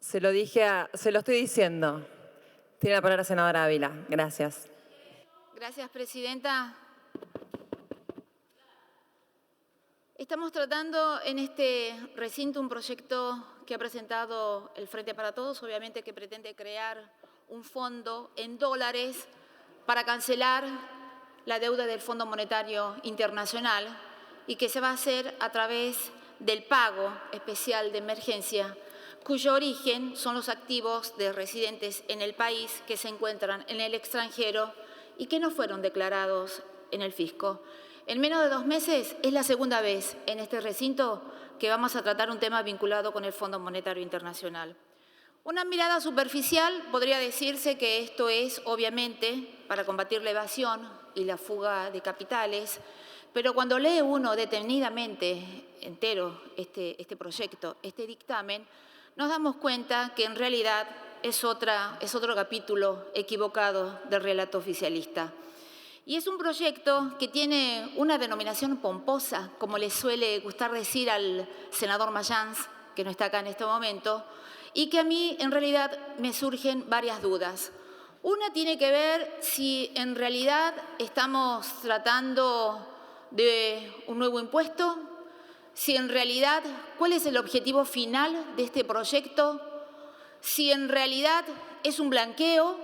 Se lo estoy diciendo. Tiene la palabra senadora Ávila. Gracias. Gracias, presidenta. Estamos tratando en este recinto un proyecto que ha presentado el Frente para Todos, obviamente que pretende crear un fondo en dólares para cancelar la deuda del Fondo Monetario Internacional y que se va a hacer a través del pago especial de emergencia, cuyo origen son los activos de residentes en el país que se encuentran en el extranjero y que no fueron declarados en el fisco. En menos de 2 meses es la segunda vez en este recinto que vamos a tratar un tema vinculado con el Fondo Monetario Internacional. Una mirada superficial podría decirse que esto es, obviamente, para combatir la evasión y la fuga de capitales, pero cuando lee uno detenidamente entero este proyecto, este dictamen, nos damos cuenta que en realidad es otro capítulo equivocado del relato oficialista. Y es un proyecto que tiene una denominación pomposa, como le suele gustar decir al senador Mayans, que no está acá en este momento, y que a mí en realidad me surgen varias dudas. Una tiene que ver si en realidad estamos tratando de un nuevo impuesto, si en realidad cuál es el objetivo final de este proyecto, si en realidad es un blanqueo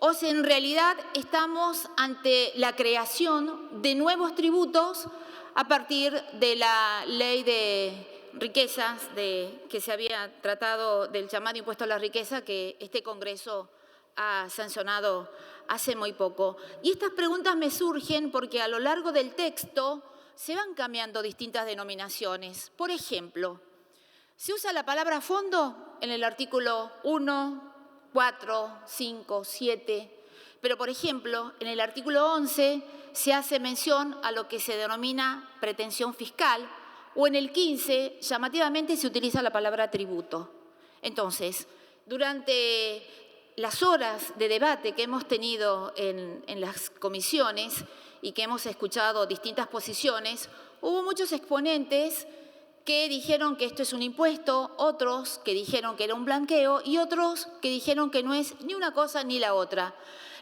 o si en realidad estamos ante la creación de nuevos tributos a partir de la ley de riquezas que se había tratado del llamado impuesto a la riqueza que este Congreso ha sancionado hace muy poco. Y estas preguntas me surgen porque a lo largo del texto se van cambiando distintas denominaciones. Por ejemplo, se usa la palabra fondo en el artículo 1, 4, 5, 7, pero por ejemplo, en el artículo 11 se hace mención a lo que se denomina pretensión fiscal o en el 15 llamativamente se utiliza la palabra tributo. Entonces, durante las horas de debate que hemos tenido en las comisiones y que hemos escuchado distintas posiciones, hubo muchos exponentes que dijeron que esto es un impuesto, otros que dijeron que era un blanqueo y otros que dijeron que no es ni una cosa ni la otra.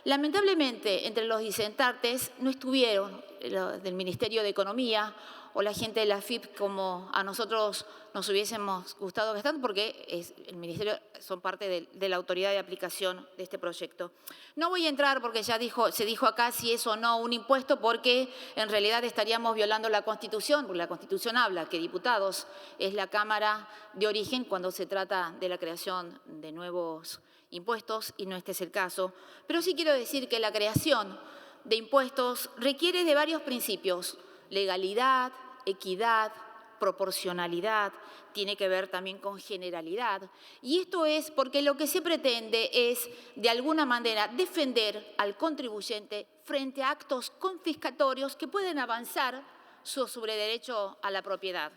Lamentablemente, entre los disentantes no estuvieron los del Ministerio de Economía o la gente de la AFIP como a nosotros nos hubiésemos gustado que estén, porque el Ministerio son parte de la autoridad de aplicación de este proyecto. No voy a entrar porque ya se dijo acá si es o no un impuesto, porque en realidad estaríamos violando la Constitución, porque la Constitución habla que diputados es la Cámara de origen cuando se trata de la creación de nuevos impuestos y no este es el caso. Pero sí quiero decir que la creación de impuestos requiere de varios principios: legalidad, equidad, proporcionalidad, tiene que ver también con generalidad. Y esto es porque lo que se pretende es, de alguna manera, defender al contribuyente frente a actos confiscatorios que pueden avanzar sobre derecho a la propiedad.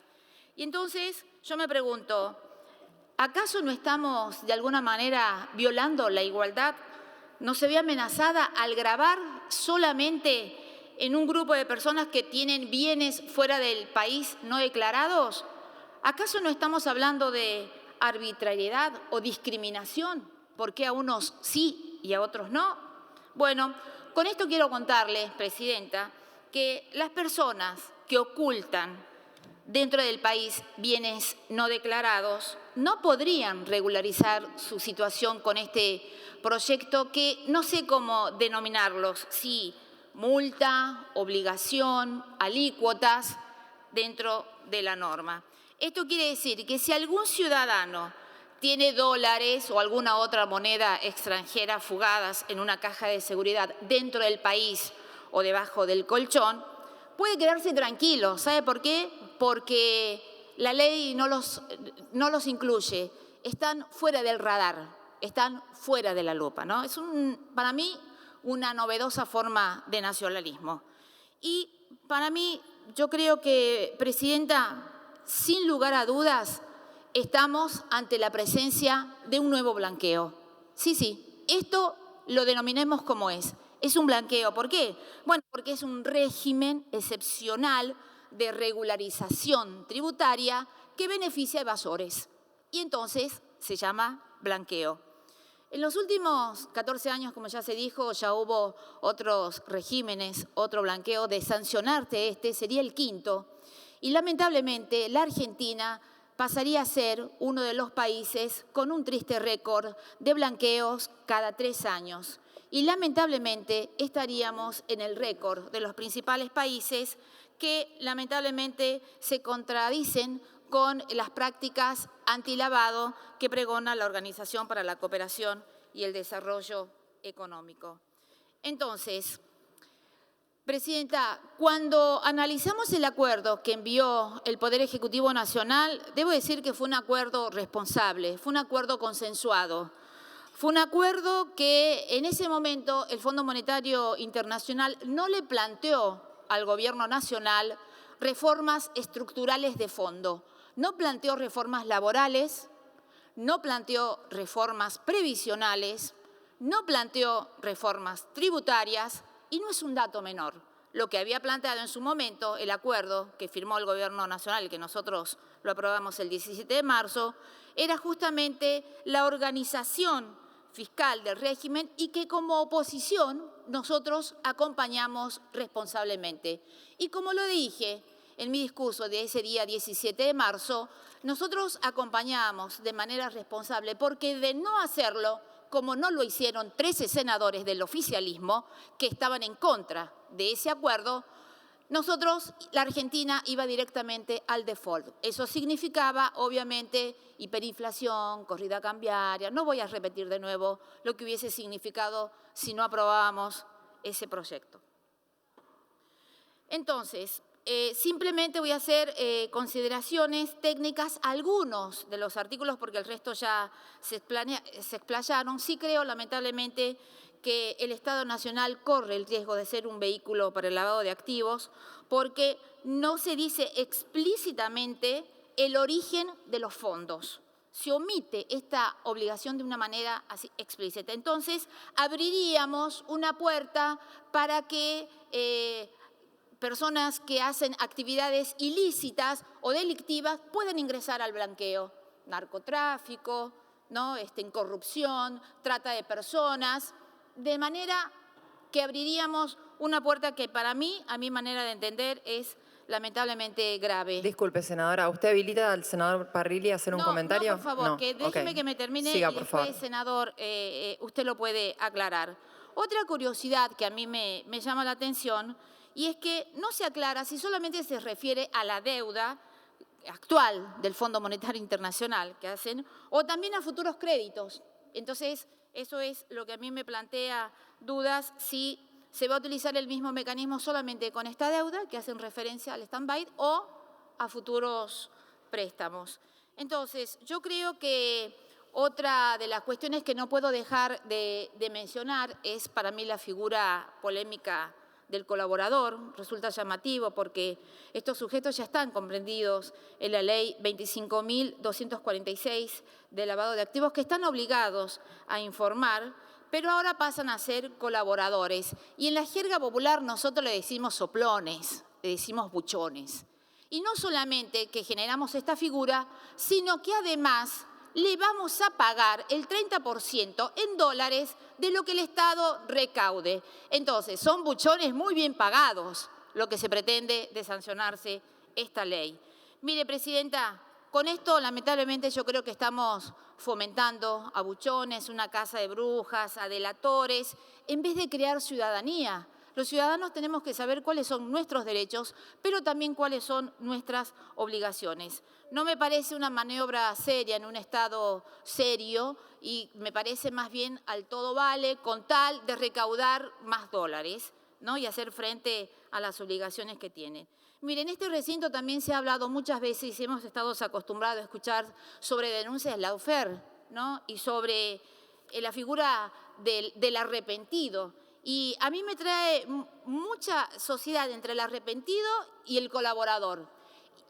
Y entonces yo me pregunto, ¿acaso no estamos de alguna manera violando la igualdad? ¿No se ve amenazada al gravar solamente en un grupo de personas que tienen bienes fuera del país no declarados? ¿Acaso no estamos hablando de arbitrariedad o discriminación? ¿Por qué a unos sí y a otros no? Bueno, con esto quiero contarles, presidenta, que las personas que ocultan dentro del país bienes no declarados no podrían regularizar su situación con este proyecto que no sé cómo denominarlos, si multa, obligación, alícuotas dentro de la norma. Esto quiere decir que si algún ciudadano tiene dólares o alguna otra moneda extranjera fugadas en una caja de seguridad dentro del país o debajo del colchón, puede quedarse tranquilo. ¿Sabe por qué? Porque la ley no los incluye. Están fuera del radar, están fuera de la lupa, ¿no? Es para mí una novedosa forma de nacionalismo. Y para mí, yo creo que, presidenta, sin lugar a dudas, estamos ante la presencia de un nuevo blanqueo. Sí, esto lo denominemos como es. Es un blanqueo. ¿Por qué? Bueno, porque es un régimen excepcional de regularización tributaria que beneficia a evasores. Y entonces se llama blanqueo. En los últimos 14 años, como ya se dijo, ya hubo otros regímenes, otro blanqueo de sancionarte, este sería el quinto. Y lamentablemente la Argentina pasaría a ser uno de los países con un triste récord de blanqueos cada 3 años. Y lamentablemente estaríamos en el récord de los principales países que lamentablemente se contradicen con las prácticas antilavado que pregona la Organización para la Cooperación y el Desarrollo Económico. Entonces, Presidenta, cuando analizamos el acuerdo que envió el Poder Ejecutivo Nacional, debo decir que fue un acuerdo responsable, fue un acuerdo consensuado. Fue un acuerdo que en ese momento el Fondo Monetario Internacional no le planteó al Gobierno Nacional reformas estructurales de fondo. No planteó reformas laborales, no planteó reformas previsionales, no planteó reformas tributarias y no es un dato menor. Lo que había planteado en su momento el acuerdo que firmó el Gobierno Nacional, que nosotros lo aprobamos el 17 de marzo, era justamente la organización fiscal del régimen y que como oposición nosotros acompañamos responsablemente. Y como lo dije en mi discurso de ese día 17 de marzo, nosotros acompañamos de manera responsable porque de no hacerlo, como no lo hicieron 13 senadores del oficialismo que estaban en contra de ese acuerdo, nosotros, la Argentina, iba directamente al default. Eso significaba, obviamente, hiperinflación, corrida cambiaria. No voy a repetir de nuevo lo que hubiese significado si no aprobábamos ese proyecto. Entonces, simplemente voy a hacer consideraciones técnicas a algunos de los artículos porque el resto ya se explayaron. Sí creo, lamentablemente, que el Estado Nacional corre el riesgo de ser un vehículo para el lavado de activos porque no se dice explícitamente el origen de los fondos. Se omite esta obligación de una manera así explícita. Entonces, abriríamos una puerta para que personas que hacen actividades ilícitas o delictivas pueden ingresar al blanqueo. Narcotráfico, ¿no? Corrupción, trata de personas, de manera que abriríamos una puerta que para mí, a mi manera de entender, es lamentablemente grave. Disculpe, senadora, ¿usted habilita al senador Parrilli a hacer un comentario? No, por favor, que déjeme que me termine. Siga, y después, senador, usted lo puede aclarar. Otra curiosidad que a mí me llama la atención y es que no se aclara si solamente se refiere a la deuda actual del Fondo Monetario Internacional que hacen o también a futuros créditos. Entonces, eso es lo que a mí me plantea dudas si se va a utilizar el mismo mecanismo solamente con esta deuda que hacen referencia al stand-by o a futuros préstamos. Entonces, yo creo que otra de las cuestiones que no puedo dejar de mencionar es para mí la figura polémica del colaborador. Resulta llamativo porque estos sujetos ya están comprendidos en la ley 25.246 de lavado de activos que están obligados a informar, pero ahora pasan a ser colaboradores. Y en la jerga popular nosotros le decimos soplones, le decimos buchones. Y no solamente que generamos esta figura, sino que además le vamos a pagar el 30% en dólares de lo que el Estado recaude. Entonces, son buchones muy bien pagados lo que se pretende de sancionarse esta ley. Mire, Presidenta, con esto lamentablemente yo creo que estamos fomentando a buchones, una casa de brujas, a delatores, en vez de crear ciudadanía. Los ciudadanos tenemos que saber cuáles son nuestros derechos, pero también cuáles son nuestras obligaciones. No me parece una maniobra seria en un Estado serio y me parece más bien al todo vale con tal de recaudar más dólares, ¿no? Y hacer frente a las obligaciones que tiene. Miren, en este recinto también se ha hablado muchas veces y hemos estado acostumbrados a escuchar sobre denuncias de lawfare, ¿no? Y sobre la figura del arrepentido. Y a mí me trae mucha sociedad entre el arrepentido y el colaborador.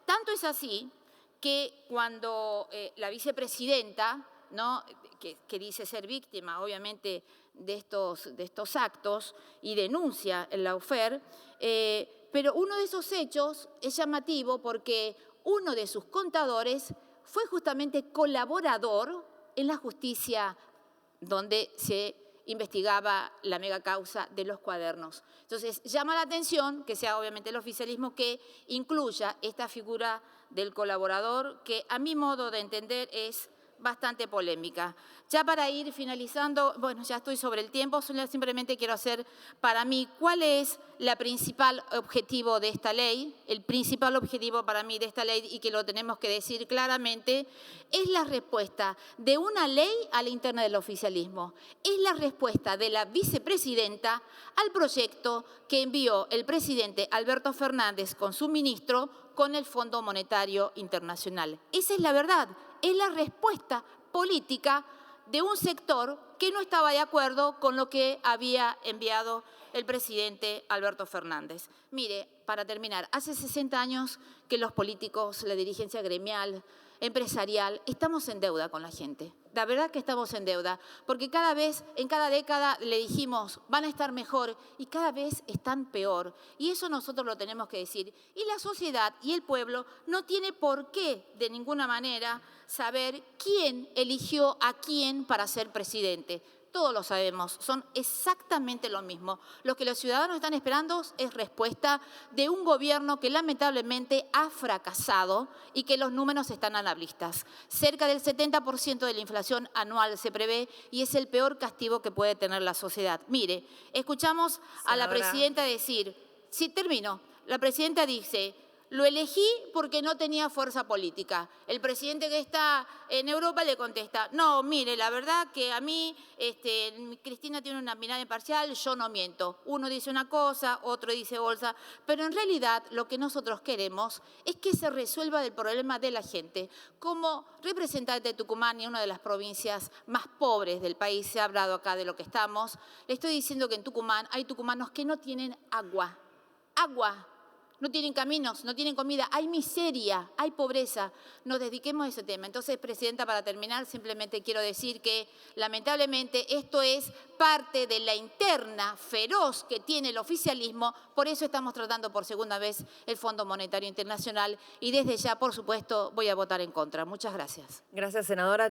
Tanto es así que cuando la vicepresidenta, ¿no? que dice ser víctima, obviamente, de estos actos y denuncia el lawfare, pero uno de esos hechos es llamativo porque uno de sus contadores fue justamente colaborador en la justicia donde se investigaba la mega causa de los cuadernos. Entonces, llama la atención que sea obviamente el oficialismo que incluya esta figura del colaborador, que a mi modo de entender es bastante polémica. Ya para ir finalizando, bueno, ya estoy sobre el tiempo, simplemente quiero hacer para mí cuál es el principal objetivo de esta ley. El principal objetivo para mí de esta ley, y que lo tenemos que decir claramente, es la respuesta de una ley a la interna del oficialismo. Es la respuesta de la vicepresidenta al proyecto que envió el presidente Alberto Fernández con su ministro con el Fondo Monetario Internacional. Esa es la verdad. Es la respuesta política de un sector que no estaba de acuerdo con lo que había enviado el presidente Alberto Fernández. Mire, para terminar, hace 60 años que los políticos, la dirigencia gremial, empresarial, estamos en deuda con la gente. La verdad que estamos en deuda, porque cada vez, en cada década le dijimos, van a estar mejor, y cada vez están peor. Y eso nosotros lo tenemos que decir. Y la sociedad y el pueblo no tiene por qué, de ninguna manera, saber quién eligió a quién para ser presidente. Todos lo sabemos, son exactamente lo mismo. Lo que los ciudadanos están esperando es respuesta de un gobierno que lamentablemente ha fracasado y que los números están alarmistas. Cerca del 70% de la inflación anual se prevé y es el peor castigo que puede tener la sociedad. Mire, escuchamos a la presidenta decir, sí, termino, la presidenta dice, lo elegí porque no tenía fuerza política. El presidente que está en Europa le contesta, no, mire, la verdad que a mí, Cristina tiene una mirada imparcial, yo no miento. Uno dice una cosa, otro dice bolsa, pero en realidad lo que nosotros queremos es que se resuelva el problema de la gente. Como representante de Tucumán y una de las provincias más pobres del país, se ha hablado acá de lo que estamos, le estoy diciendo que en Tucumán hay tucumanos que no tienen agua. No tienen caminos, no tienen comida, hay miseria, hay pobreza. Nos dediquemos a ese tema. Entonces, presidenta, para terminar, simplemente quiero decir que, lamentablemente, esto es parte de la interna feroz que tiene el oficialismo. Por eso estamos tratando por segunda vez el Fondo Monetario Internacional y desde ya, por supuesto, voy a votar en contra. Muchas gracias. Gracias, senadora.